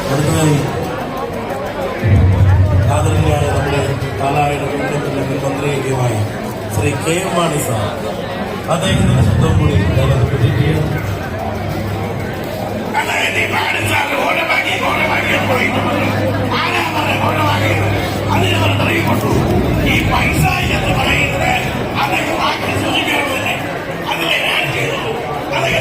അടുത്തതായി ആദരണീയായ നമ്മുടെ പാലായുടെ കുടുംബത്തിന്റെ മുൻമന്ത്രിയുമായ Shri K M Mani sir അദ്ദേഹത്തിന്റെ ശബ്ദം കൂടി ഈ പൈസ എന്ന് പറയുന്നത് അതൊക്കെ വാക്കിൽ സൂചിപ്പിക്കുന്നില്ലേ അതിലെ ഞാൻ ചെയ്തു അതൊക്കെ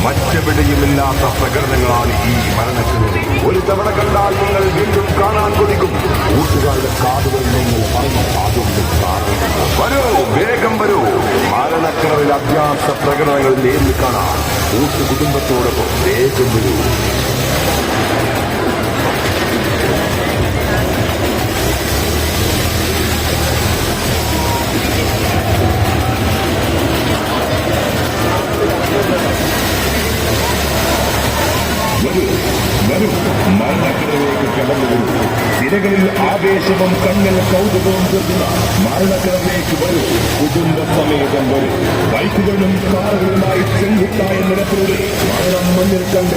മറ്റെവിടെയുമില്ലാത്ത പ്രകടനങ്ങളാണ് ഈ മരണത്തിന്. ഒരു തവണ കണ്ടാൽ നിങ്ങൾ വീണ്ടും കാണാൻ കൊതിക്കും. കൂട്ടുകാരുടെ കാതുകൾ നിങ്ങൾ വരൂ, വേഗം വരൂ. മരണക്കിണറിൽ അഭ്യാസ പ്രകടനങ്ങൾ നേരിൽ കാണാൻ കൂട്ടുകുടുംബത്തോടൊപ്പം വേഗം വരൂ. വരൂ, മരണക്കിണറിലേക്ക് കടന്നു വരൂ. തിരകളിൽ ആവേശവും കണ്ണിൽ കൗതുകവും തീർക്കുന്ന മരണക്കിണറിലേക്ക് വരൂ. കുടുംബസമേതം വരൂ. ബൈക്കുകളും കാറുകളുമായി ചെങ്കുത്തായ നിരത്തിലൂടെ മരണം മുന്നിൽ കണ്ട്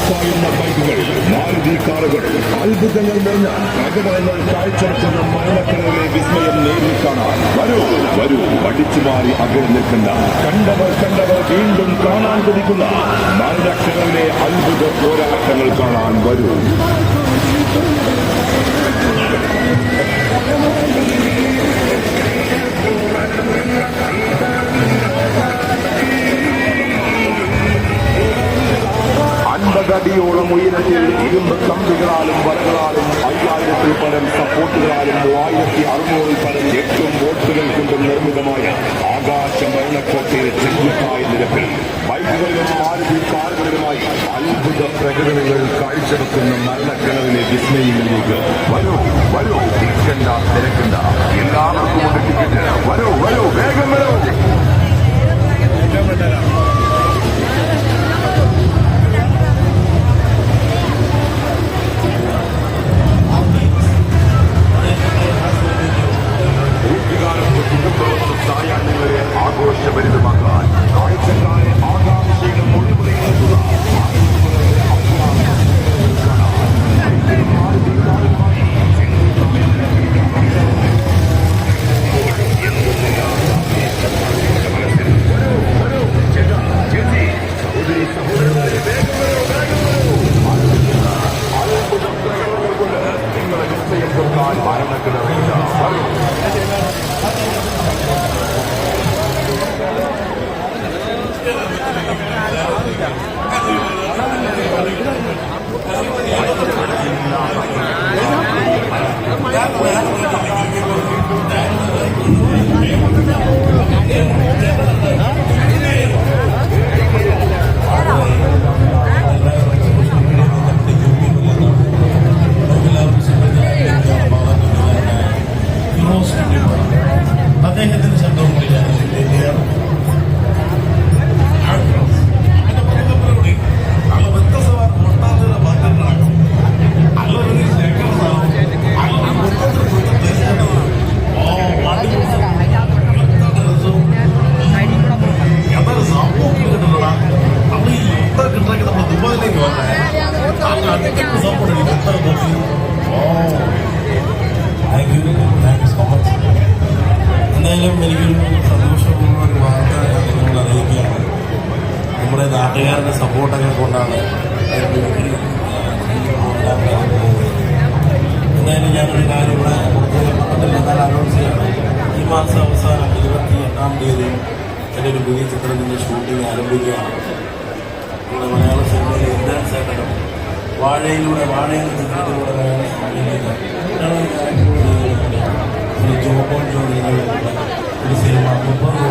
പായുന്ന ബൈക്കുകൾ, മാരുതി കാറുകൾ, അത്ഭുതങ്ങൾ നിറഞ്ഞ പ്രകടനങ്ങൾ കാഴ്ചവെക്കുന്ന മരണക്കിണറിലെ വിസ്മയം നേരിൽ കാണാൻ വരൂ. വരൂ, പഠിച്ചു മാറി അകലെ നിൽക്കുന്ന കണ്ടവർ വീണ്ടും കാണാൻ കൊതിക്കുന്ന മരണക്കിണറിലെ അത്ഭുത പോരാട്ടങ്ങൾ കാണാൻ വരൂ. അടിയോളം ഉയരത്തിൽ ഇരുമ്പ് കമ്പികളാലും വലകളാലും 5000 പരം സപ്പോർട്ടുകളാലും 1600 പരം 8 ബോട്ടുകൾ കൊണ്ട് നിർമ്മിതമായ ആകാശ മരണക്കോട്ടയിൽ ചെങ്കുത്തായ നിരപ്പിൽ ബൈക്കുകളിലും മാരുതി കാറുകളിലുമായി അത്ഭുത പ്രകടനങ്ങൾ കാഴ്ചവെക്കുന്ന മരണക്കിണറിലെ വിസ്മയങ്ങളിലേക്ക് വരൂ. തിരക്കണ്ട എല്ലാവർക്കും ഉണ്ട് ടിക്കറ്റ്. വരൂ, വേഗം വരൂ. ആഘോഷഭരിതമാക്കാൻ കാഴ്ചക്കാരെ ആകാംക്ഷയുടെ മുഴുവൻ നിങ്ങളെ നിശ്ചയം കൊടുക്കാൻ മരണക്കിണറില്ല. ഫിറോസ് എന്തായാലും എനിക്കൊരു സന്തോഷമുള്ള ഒരു വാർത്ത ഞാൻ നിങ്ങളെ അറിയിക്കുകയാണ്. നമ്മുടെ നാട്ടുകാരുടെ സപ്പോർട്ടൊക്കെ കൊണ്ടാണ് എന്തായാലും ഞാനൊരു കാര്യം ഇവിടെ പുറത്തുനിന്ന് അനൗൺസ് ചെയ്യണം. ഈ മാസം അവസാനം 28-ാം തീയതി എൻ്റെ ഒരു പുതിയ ചിത്രത്തിൻ്റെ ഷൂട്ടിംഗ് ആരംഭിക്കുകയാണ്. നമ്മുടെ മലയാള സിനിമയിൽ ഇന്ദ്രൻസ് ഏട്ടനും വാഴ എന്ന ചിത്രത്തിലൂടെ മലയാള സിനിമയിലേക്ക് ഒരു ജോബോൺ ജോലികളുടെ ഒരു സിനിമ 30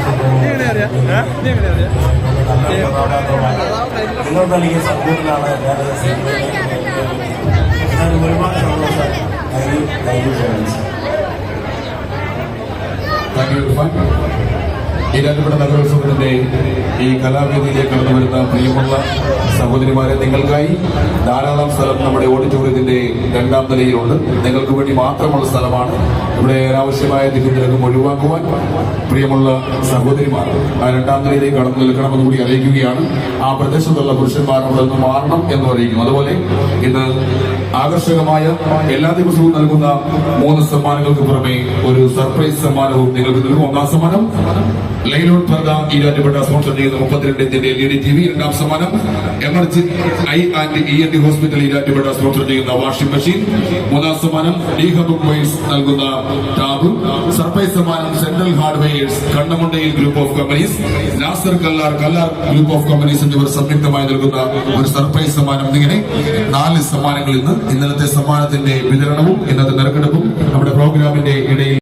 നിങ്ങൾ നൽകിയ സപ്പോർട്ടിലാണ് ഞാൻ സിനിമയിലേക്ക് ഒരുപാട് സന്തോഷം. Thank you so much. Thank you Irfan. Erattupetta നഗരോത്സവത്തിന്റെ ഈ കലാവേദിയിലേക്ക് കടന്നു വരുന്ന പ്രിയമുള്ള സഹോദരിമാരെ, നിങ്ങൾക്കായി ധാരാളം സ്ഥലം നമ്മുടെ ഓഡിറ്റോറിയത്തിന്റെ 2ാം നിലയിലുണ്ട്. നിങ്ങൾക്ക് വേണ്ടി മാത്രമുള്ള സ്ഥലമാണ്. ഇവിടെ അനാവശ്യമായ തിരക്കും ഒഴിവാക്കുവാൻ പ്രിയമുള്ള സഹോദരിമാർ ആ 2ാം നിലയിലേക്ക് കടന്നു നിൽക്കണമെന്ന് കൂടി അറിയിക്കുകയാണ്. ആ പ്രദേശത്തുള്ള പുരുഷന്മാർ അവിടെ നിന്ന് മാറണം എന്ന് അറിയിക്കുന്നു. അതുപോലെ ഇന്ന് ആകർഷകമായ എല്ലാ ദിവസവും നൽകുന്ന 3 സമ്മാനങ്ങൾക്ക് പുറമെ ഒരു സർപ്രൈസ് സമ്മാനവും നിങ്ങൾക്ക് നൽകും. 1ാം സമ്മാനം ലൈലോട്ട് പർദ ഈരാറ്റുപേട്ട സ്പോൺസർ ചെയ്യുന്ന 32-ന്റെ LED TV. 2ാം സമ്മാനം എമർജി ഐ&ENT ഹോസ്പിറ്റൽ ഈരാറ്റുപേട്ട സ്പോൺസർ ചെയ്യുന്ന വാഷിംഗ് മെഷീൻ. 3ാം സമ്മാനം ബുക്ക് വൈസ് നൽകുന്ന ടാബ്. സർപ്രൈസ് സമ്മാനം സെൻട്രൽ ഹാർഡ്വെയർസ് കണ്ണമുണ്ടയിൽ group of companies, Nasar Kallar group of companies എന്നിവർ സംയുക്തമായി നൽകുന്ന ഒരു സർപ്രൈസ് സമ്മാനം. എന്നിങ്ങനെ 4 സമ്മാനങ്ങൾ ഇന്നലത്തെ സമ്മാനത്തിന്റെ വിതരണവും ഇന്നത്തെ നറുക്കെടുപ്പും നമ്മുടെ പ്രോഗ്രാമിന്റെ ഇടയിൽ